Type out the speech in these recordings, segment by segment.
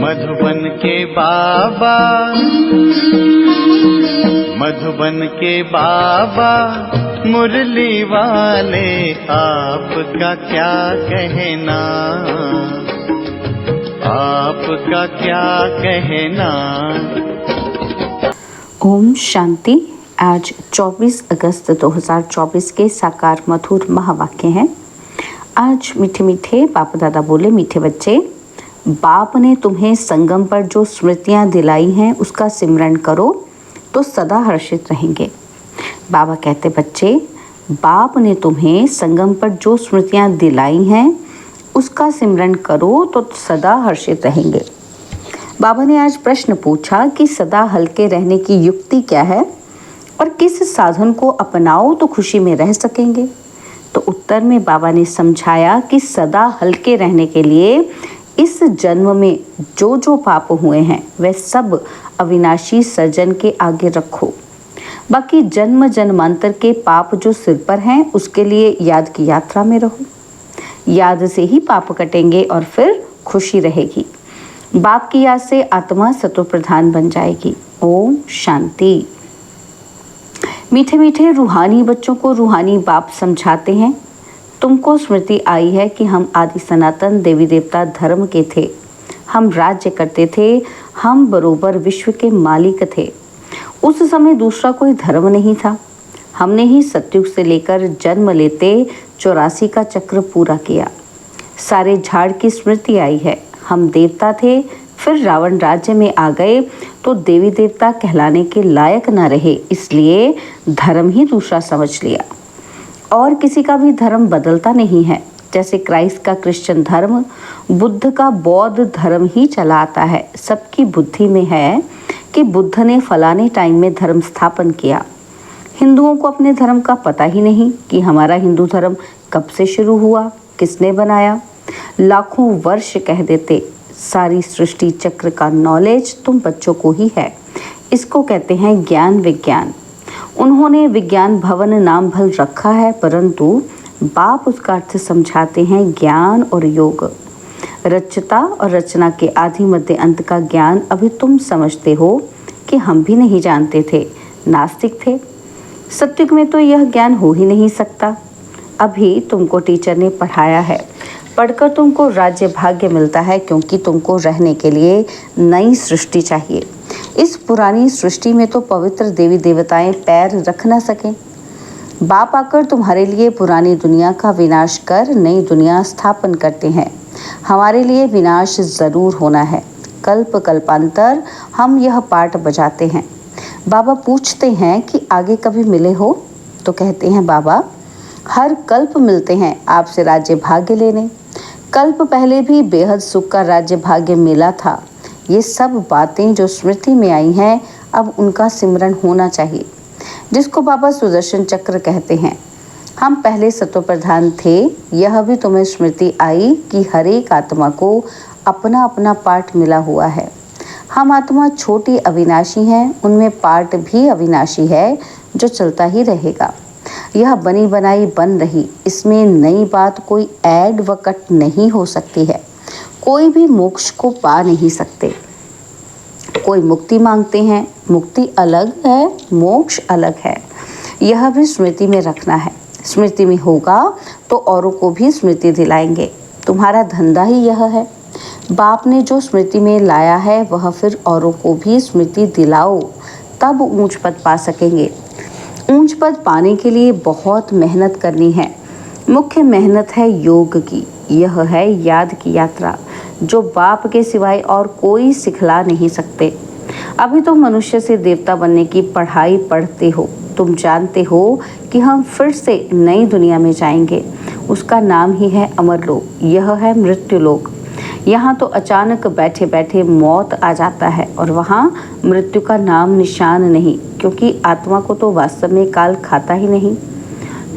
मधुबन के बाबा, मधुबन के बाबा मुरली वाले, आपका क्या कहना, आपका क्या कहना। ओम शांति। आज 24 अगस्त 2024 के साकार मधुर महावाक्य हैं। आज मीठे मीठे बाप दादा बोले, मीठे बच्चे, बाप ने तुम्हें संगम पर जो स्मृतियां दिलाई हैं उसका सिमरण करो तो सदा हर्षित रहेंगे। बाबा कहते, बच्चे, बाप ने तुम्हें संगम पर जो स्मृतियां दिलाई हैं उसका सिमरण करो तो सदा हर्षित रहेंगे। बाबा ने आज प्रश्न पूछा कि सदा हल्के रहने की युक्ति क्या है और किस साधन को अपनाओ तो खुशी में रह सकेंगे। तो उत्तर में बाबा ने समझाया कि सदा हल्के रहने के लिए इस जन्म में जो जो पाप हुए हैं वह सब अविनाशी सर्जन के आगे रखो। बाकी जन्म जन्मांतर के पाप जो सिर पर हैं उसके लिए याद की यात्रा में रहो। याद से ही पाप कटेंगे और फिर खुशी रहेगी। बाप की याद से आत्मा सतो प्रधान बन जाएगी। ओम शांति। मीठे मीठे रूहानी बच्चों को रूहानी बाप समझाते हैं, तुमको स्मृति आई है कि हम आदि सनातन देवी देवता धर्म के थे, हम राज्य करते थे, हम बरोबर विश्व के मालिक थे। उस समय दूसरा कोई धर्म नहीं था। हमने ही सतयुग से लेकर जन्म लेते 84 का चक्र पूरा किया। सारे झाड़ की स्मृति आई है। हम देवता थे, फिर रावण राज्य में आ गए तो देवी देवता कहलाने के लायक न रहे, इसलिए धर्म ही दूसरा समझ लिया। और किसी का भी धर्म बदलता नहीं है। जैसे क्राइस्ट का क्रिश्चियन धर्म, बुद्ध का बौद्ध धर्म ही चला आता है। सबकी बुद्धि में है कि बुद्ध ने फलाने टाइम में धर्म स्थापन किया। हिंदुओं को अपने धर्म का पता ही नहीं कि हमारा हिंदू धर्म कब से शुरू हुआ, किसने बनाया। लाखों वर्ष कह देते। सारी सृष्टि चक्र का नॉलेज तुम बच्चों को ही है। इसको कहते हैं ज्ञान विज्ञान। उन्होंने विज्ञान भवन नाम भल रखा है, परंतु बाप उसका अर्थ समझाते हैं ज्ञान और योग। रचता और रचना के आदि मध्य अंत का ज्ञान अभी तुम समझते हो कि हम भी नहीं जानते थे, नास्तिक थे। सत्युग में तो यह ज्ञान हो ही नहीं सकता। अभी तुमको टीचर ने पढ़ाया है, पढ़कर तुमको राज्य भाग्य मिलता है, क्योंकि तुमको रहने के लिए नई सृष्टि चाहिए। इस पुरानी सृष्टि में तो पवित्र देवी देवताएं पैर रख न सकें। बाप आकर तुम्हारे लिए पुरानी दुनिया का विनाश कर नई दुनिया स्थापन करते हैं। हमारे लिए विनाश जरूर होना है। कल्प कल्पांतर हम यह पाठ बजाते हैं। बाबा पूछते हैं कि आगे कभी मिले हो? तो कहते हैं, बाबा हर कल्प मिलते हैं आपसे राज्य भाग्य लेने। कल्प पहले भी बेहद सुख का राज्य भाग्य मिला था। ये सब बातें जो स्मृति में आई हैं, अब उनका सिमरण होना चाहिए, जिसको बाबा सुदर्शन चक्र कहते हैं। हम पहले सतो प्रधान थे। यह भी तुम्हें स्मृति आई कि हर एक आत्मा को अपना अपना पार्ट मिला हुआ है। हम आत्मा छोटी अविनाशी हैं, उनमें पार्ट भी अविनाशी है जो चलता ही रहेगा। यह बनी बनाई बन रही, इसमें नई बात कोई ऐड व कट नहीं हो सकती है। कोई भी मोक्ष को पा नहीं सकते। कोई मुक्ति मांगते हैं, मुक्ति अलग है, मोक्ष अलग है। यह भी स्मृति में रखना है। स्मृति में होगा तो औरों को भी स्मृति दिलाएंगे। तुम्हारा धंधा ही यह है। बाप ने जो स्मृति में लाया है वह फिर औरों को भी स्मृति दिलाओ, तब ऊंच पद पा सकेंगे। ऊंच पद पाने के लिए बहुत मेहनत करनी है। मुख्य मेहनत है योग की। यह है याद की यात्रा, जो बाप के सिवाय और कोई सिखला नहीं सकते। अभी तो मनुष्य से देवता बनने की पढ़ाई पढ़ते हो। तुम जानते हो कि हम फिर से नई दुनिया में जाएंगे। उसका नाम ही है अमरलोक। यह है मृत्यु लोक। यहाँ तो अचानक बैठे बैठे मौत आ जाता है और वहाँ मृत्यु का नाम निशान नहीं, क्योंकि आत्मा को तो वास्तव में काल खाता ही नहीं।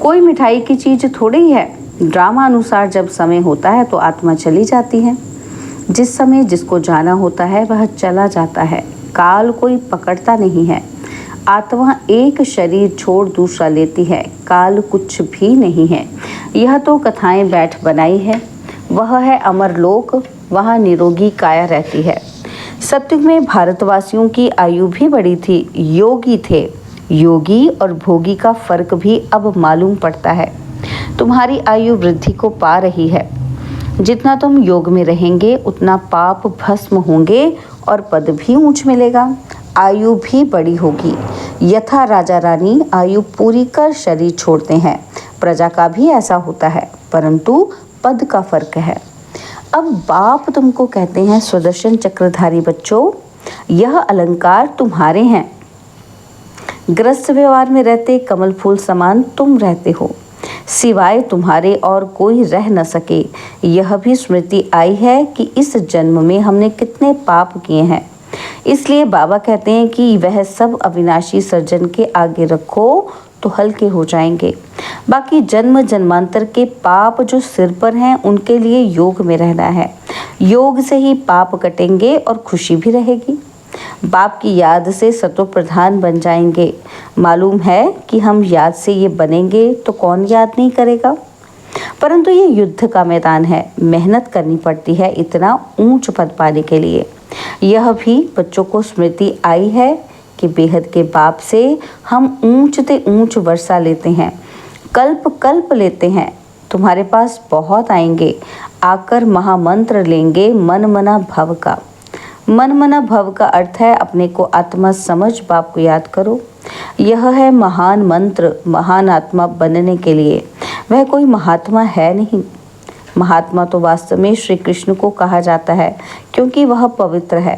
कोई मिठाई की चीज थोड़ी ही है। ड्रामा अनुसार जब समय होता है तो आत्मा चली जाती है। जिस समय जिसको जाना होता है वह चला जाता है। काल कोई पकड़ता नहीं है। आत्मा एक शरीर छोड़ दूसरा लेती है। काल कुछ भी नहीं है। यह तो कथाएं बैठ बनाई है। वह है अमरलोक, वहाँ निरोगी काया रहती है। सतयुग में भारतवासियों की आयु भी बड़ी थी, योगी थे। योगी और भोगी का फर्क भी अब मालूम पड़ता है। तुम्हारी आयु वृद्धि को पा रही है। जितना तुम योग में रहेंगे उतना पाप भस्म होंगे और पद भी ऊंच मिलेगा, आयु भी बड़ी होगी। यथा राजा रानी आयु पूरी कर शरीर छोड़ते हैं, प्रजा का भी ऐसा होता है, परंतु पद का फर्क है। अब बाप तुमको कहते हैं, सुदर्शन चक्रधारी बच्चों, यह अलंकार तुम्हारे हैं। ग्रस्त व्यवहार में रहते कमल फूल समान तुम रहते हो, सिवाय तुम्हारे और कोई रह न सके। यह भी स्मृति आई है कि इस जन्म में हमने कितने पाप किए हैं। इसलिए बाबा कहते हैं कि वह सब अविनाशी सर्जन के आगे रखो तो हल्के हो जाएंगे। बाकी जन्म जन्मांतर के पाप जो सिर पर हैं उनके लिए योग में रहना है। योग से ही पाप कटेंगे और खुशी भी रहेगी। बाप की याद से सतो प्रधान बन जाएंगे। मालूम है कि हम याद से ये बनेंगे तो कौन याद नहीं करेगा। परंतु ये युद्ध का मैदान है, मेहनत करनी पड़ती है इतना ऊंच पद पाने के लिए। यह भी बच्चों को स्मृति आई है कि बेहद के बाप से हम ऊंच ते ऊंच वर्षा लेते हैं, कल्प कल्प लेते हैं। तुम्हारे पास बहुत आएंगे, आकर महामंत्र लेंगे मन मना भव का। मन मना भव का अर्थ है अपने को आत्मा समझ बाप को याद करो। यह है महान मंत्र महान आत्मा बनने के लिए। वह कोई महात्मा है नहीं। महात्मा तो वास्तव में श्री कृष्ण को कहा जाता है क्योंकि वह पवित्र है।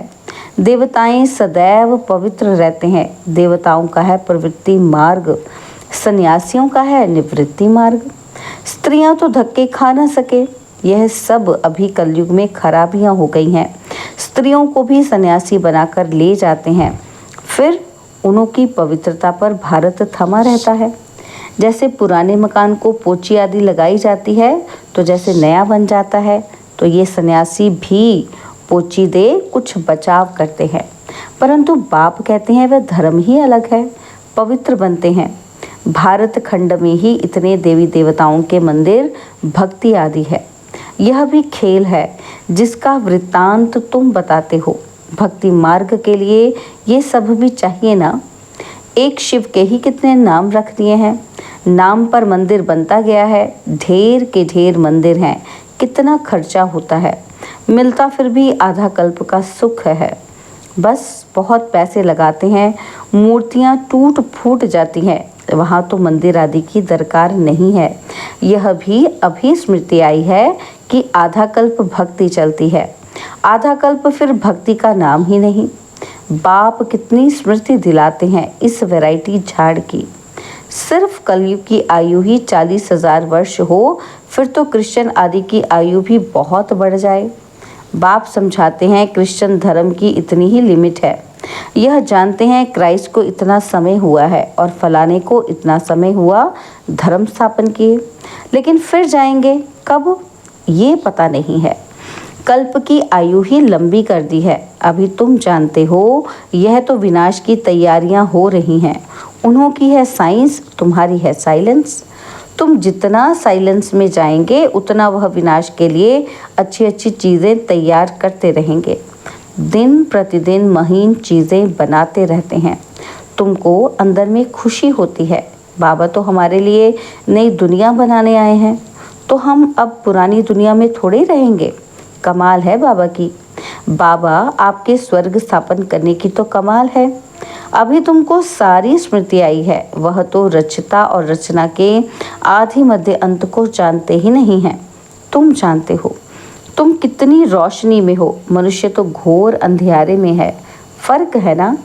देवताएं सदैव पवित्र रहते हैं। देवताओं का है प्रवृत्ति मार्ग, सन्यासियों का है निवृत्ति मार्ग। स्त्रियां तो धक्के खा न सके। यह सब अभी कलयुग में खराबियां हो गई हैं। स्त्रियों को भी सन्यासी बनाकर ले जाते हैं, फिर उनकी पवित्रता पर भारत थमा रहता है। जैसे पुराने मकान को पोची आदि लगाई जाती है तो जैसे नया बन जाता है, तो ये सन्यासी भी पोची दे कुछ बचाव करते हैं। परंतु बाप कहते हैं वह धर्म ही अलग है, पवित्र बनते हैं। भारत खंड में ही इतने देवी देवताओं के मंदिर भक्ति आदि है। यह भी खेल है जिसका वृत्तांत तुम बताते हो। भक्ति मार्ग के लिए ये सब भी चाहिए ना। एक शिव के ही कितने नाम रख दिए हैं। नाम पर मंदिर बनता गया है, ढेर के ढेर मंदिर हैं। कितना खर्चा होता है, मिलता फिर भी आधा कल्प का सुख है। बस बहुत पैसे लगाते हैं, मूर्तियां टूट फूट जाती हैं। वहाँ तो मंदिर आदि की दरकार नहीं है। यह भी अभी स्मृति आई है कि आधा कल्प भक्ति चलती है, आधा कल्प फिर भक्ति का नाम ही नहीं। बाप कितनी स्मृति दिलाते हैं इस वैरायटी झाड़ की। सिर्फ कलयुग की आयु ही 40,000 वर्ष हो, फिर तो क्रिश्चियन आदि की आयु भी बहुत बढ़ जाए। बाप समझाते हैं क्रिश्चियन धर्म की इतनी ही लिमिट है। यह जानते हैं क्राइस्ट को इतना समय हुआ है और फलाने को इतना समय हुआ धर्म स्थापन किए, लेकिन फिर जाएंगे कब ये पता नहीं है। कल्प की आयु ही लंबी कर दी है। अभी तुम जानते हो यह तो विनाश की तैयारियां हो रही हैं। उन्हों की है साइंस, तुम्हारी है साइलेंस। तुम जितना साइलेंस में जाएंगे उतना वह विनाश के लिए अच्छी अच्छी चीज़ें तैयार करते रहेंगे। दिन प्रतिदिन महीन चीज़ें बनाते रहते हैं। तुमको अंदर में खुशी होती है। बाबा तो हमारे लिए नई दुनिया बनाने आए हैं, तो हम अब पुरानी दुनिया में थोड़े रहेंगे। कमाल है बाबा की। बाबा आपके स्वर्ग स्थापन करने की तो कमाल है। अभी तुमको सारी स्मृति आई है, वह तो रचता और रचना के आदि मध्य अंत को जानते ही नहीं हैं। तुम जानते हो। तुम कितनी रोशनी में हो, मनुष्य तो घोर अंधियारे में है। फर्क है ना।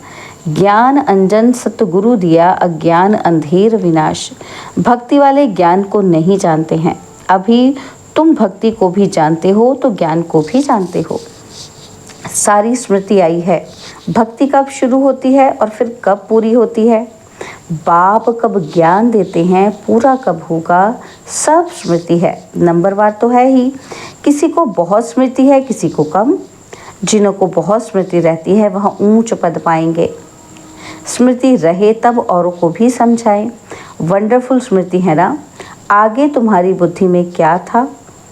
ज्ञान अंजन सतगुरु दिया, अज्ञान अंधेर विनाश। भक्ति वाले ज्ञान को नहीं जानते हैं। अभी तुम भक्ति को भी जानते हो तो ज्ञान को भी जानते हो। सारी स्मृति आई है। भक्ति कब शुरू होती है और फिर कब पूरी होती है। बाप कब ज्ञान देते हैं, पूरा कब होगा, सब स्मृति है। नंबरवार तो है ही। किसी को बहुत स्मृति है, किसी को कम। जिन्हों को बहुत स्मृति रहती है वह ऊंच पद पाएंगे। स्मृति रहे तब औरों को भी समझाएं। वंडरफुल स्मृति है ना। आगे तुम्हारी बुद्धि में क्या था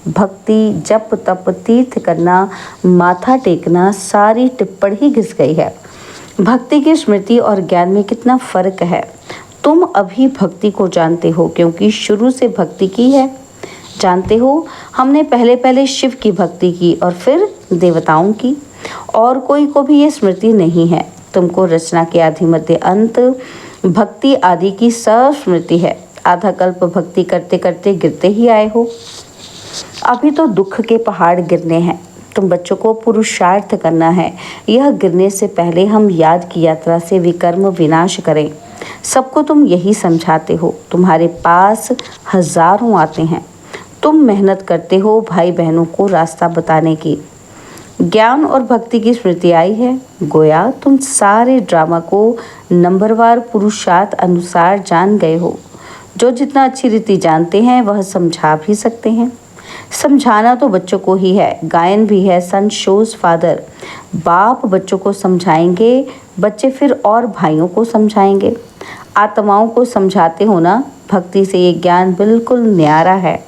भक्ति, जप तप, तीर्थ करना, माथा टेकना, सारी टिप्पण ही घिस गई है। भक्ति की स्मृति और ज्ञान में कितना फर्क है। तुम अभी भक्ति को जानते हो क्योंकि शुरू से भक्ति की है। जानते हो, हमने पहले शिव की भक्ति की और फिर देवताओं की, और कोई को भी ये स्मृति नहीं है। तुमको रचना के आदि मध्य अंत भक्ति आदि की सब स्मृति है। आधा कल्प भक्ति करते करते गिरते ही आए हो। अभी तो दुख के पहाड़ गिरने हैं। तुम बच्चों को पुरुषार्थ करना है। यह गिरने से पहले हम याद की यात्रा से विकर्म विनाश करें। सबको तुम यही समझाते हो। तुम्हारे पास हजारों आते हैं। तुम मेहनत करते हो भाई बहनों को रास्ता बताने की। ज्ञान और भक्ति की स्मृति आई है। गोया तुम सारे ड्रामा को नंबरवार पुरुषार्थ अनुसार जान गए हो। जो जितना अच्छी रीति जानते हैं वह समझा भी सकते हैं। समझाना तो बच्चों को ही है, गायन भी है। सन शोज फादर। बाप बच्चों को समझाएंगे, बच्चे फिर और भाइयों को समझाएंगे। आत्माओं को समझाते हो ना। भक्ति से ये ज्ञान बिल्कुल न्यारा है।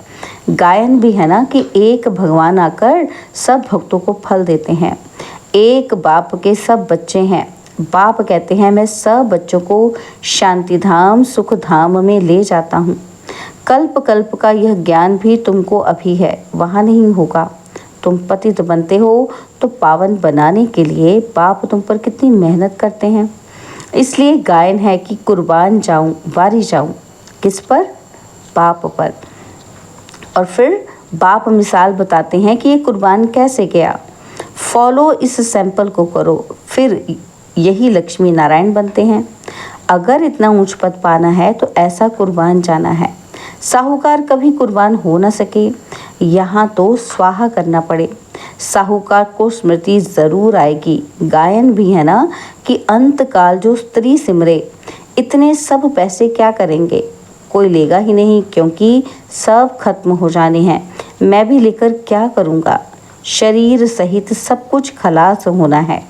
गायन भी है ना कि एक भगवान आकर सब भक्तों को फल देते हैं। एक बाप के सब बच्चे हैं। बाप कहते हैं मैं सब बच्चों को शांति धाम सुख धाम में ले जाता हूँ। कल्प कल्प का यह ज्ञान भी तुमको अभी है, वहाँ नहीं होगा। तुम पतित बनते हो तो पावन बनाने के लिए बाप तुम पर कितनी मेहनत करते हैं। इसलिए गायन है कि कुर्बान जाऊं, वारी जाऊं। किस पर? बाप पर। और फिर बाप मिसाल बताते हैं कि ये कुर्बान कैसे गया। फॉलो इस सैंपल को करो, फिर यही लक्ष्मी नारायण बनते हैं। अगर इतना ऊंच पद पाना है तो ऐसा कुर्बान जाना है। साहूकार कभी कुर्बान हो न सके, यहाँ तो स्वाहा करना पड़े। साहूकार को स्मृति जरूर आएगी। गायन भी है ना कि अंत काल जो स्त्री सिमरे, इतने सब पैसे क्या करेंगे? कोई लेगा ही नहीं क्योंकि सब खत्म हो जाने हैं। मैं भी लेकर क्या करूँगा? शरीर सहित सब कुछ खलास होना है।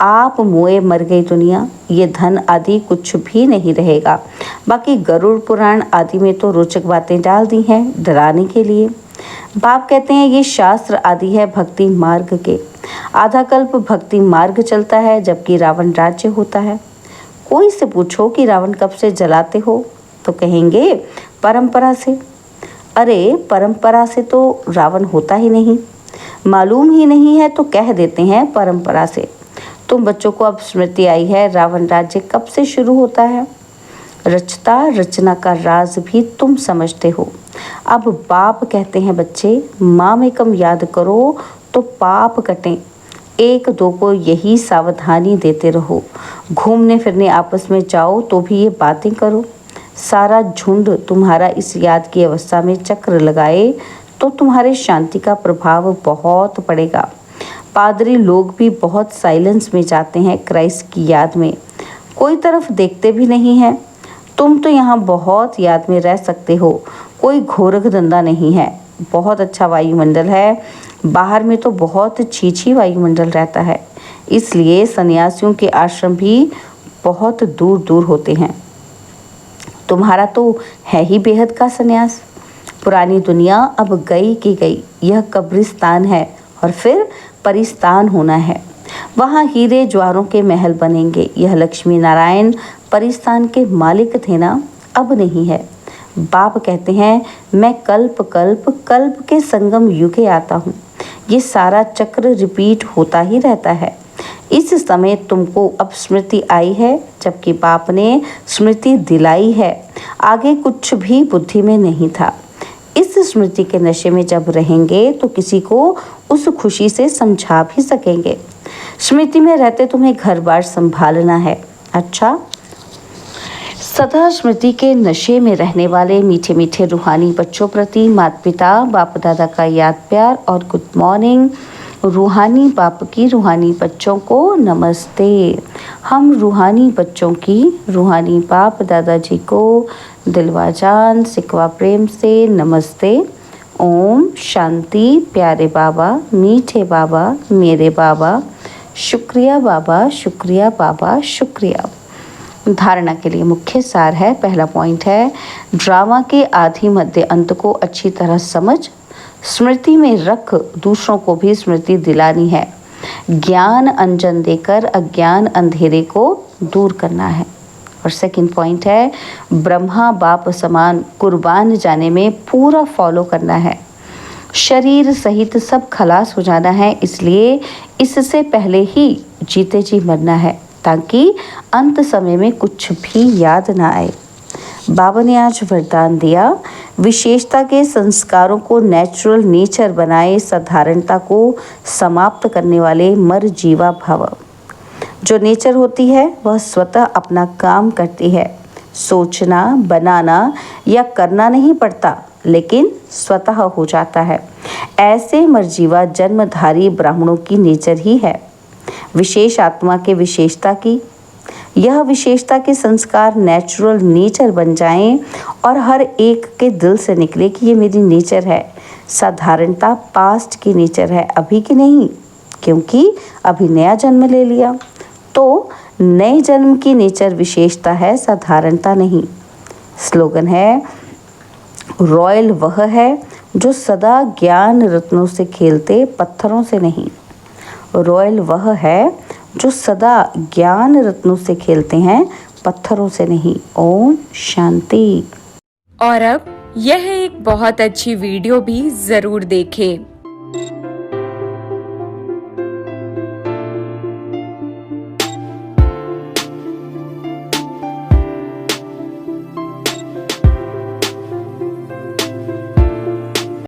आप मोए मर गई दुनिया, ये धन आदि कुछ भी नहीं रहेगा। बाकी गरुड़ पुराण आदि में तो रोचक बातें डाल दी हैं डराने के लिए। बाप कहते हैं ये शास्त्र आदि है भक्ति मार्ग के। आधा कल्प भक्ति मार्ग चलता है जबकि रावण राज्य होता है। कोई से पूछो कि रावण कब से जलाते हो तो कहेंगे परंपरा से। अरे परंपरा से तो रावण होता ही नहीं, मालूम ही नहीं है तो कह देते हैं परंपरा से। तुम बच्चों को अब स्मृति आई है रावण राज्य कब से शुरू होता है। रचता रचना का राज भी तुम समझते हो। अब बाप कहते हैं बच्चे माँ में कम याद करो तो पाप कटें। एक दो को यही सावधानी देते रहो। घूमने फिरने आपस में जाओ तो भी ये बातें करो। सारा झुंड तुम्हारा इस याद की अवस्था में चक्र लगाए तो तुम्हारे शांति का प्रभाव बहुत पड़ेगा। पादरी लोग भी बहुत साइलेंस में जाते हैं क्राइस्ट की याद में, कोई तरफ देखते भी नहीं है। तुम तो यहाँ बहुत याद में रह सकते हो, कोई घोरक धंधा नहीं है। बहुत अच्छा वायुमंडल है, बाहर में तो बहुत छीछी वायुमंडल रहता है। इसलिए सन्यासियों के आश्रम भी बहुत दूर दूर होते हैं। तुम्हारा तो है ही बेहद का सन्यास। पुरानी दुनिया अब गई की गई, यह कब्रिस्तान है और फिर परिस्तान होना है। वहाँ हीरे ज्वारों के महल बनेंगे। यह लक्ष्मी नारायण परिस्तान के मालिक थे ना, अब नहीं है। बाप कहते हैं मैं कल्प कल्प कल्प के संगम युगे आता हूँ। ये सारा चक्र रिपीट होता ही रहता है। इस समय तुमको अब स्मृति आई है जबकि बाप ने स्मृति दिलाई है। आगे कुछ भी बुद्धि में नहीं था। इस स्मृति के नशे में जब रहेंगे तो किसी को उस खुशी से समझा भी सकेंगे। स्मृति में रहते तुम्हें घर बार संभालना है। अच्छा, सदा स्मृति के नशे में रहने वाले मीठे मीठे रूहानी बच्चों प्रति माता पिता बाप दादा का याद प्यार और गुड मॉर्निंग। रूहानी बाप की रूहानी बच्चों को नमस्ते। हम रूहानी बच्चों की रूहानी बाप दादाजी को दिलवा जान सिकवा प्रेम से नमस्ते। ओम शांति। प्यारे बाबा, मीठे बाबा, मेरे बाबा, शुक्रिया बाबा, शुक्रिया बाबा, शुक्रिया। धारणा के लिए मुख्य सार है। पहला पॉइंट है ड्रामा के आदि मध्य अंत को अच्छी तरह समझ। स्मृति में रख दूसरों को भी स्मृति दिलानी है। ज्ञान अंजन देकर अज्ञान अंधेरे को दूर करना है। और सेकंड पॉइंट है, ब्रह्मा बाप समान कुर्बान जाने में पूरा फॉलो करना है। शरीर सहित सब खलास हो जाना है, इसलिए इससे पहले ही जीते जी मरना है, ताकि अंत समय में कुछ भी याद ना आए। बाबा ने आज वरदान दिया, विशेषता के संस्कारों को नेचुरल नेचर बनाए, साधारणता को समाप्त करने वाले मर जीवा भव। जो नेचर होती है वह स्वतः अपना काम करती है, सोचना बनाना या करना नहीं पड़ता, लेकिन स्वतः हो जाता है। ऐसे मरजीवा जन्मधारी ब्राह्मणों की नेचर ही है। विशेष आत्मा के विशेषता की यह विशेषता के संस्कार नेचुरल नेचर बन जाएं और हर एक के दिल से निकले कि ये मेरी नेचर है। साधारणता पास्ट की नेचर है, अभी की नहीं, क्योंकि अभी नया जन्म ले लिया। तो नए जन्म की नेचर विशेषता है, साधारणता नहीं। स्लोगन है, रॉयल वह है जो सदा ज्ञान रत्नों से खेलते, पत्थरों से नहीं। रॉयल वह है जो सदा ज्ञान रत्नों से खेलते हैं, पत्थरों से नहीं। ओम शांति। और अब यह एक बहुत अच्छी वीडियो भी जरूर देखें।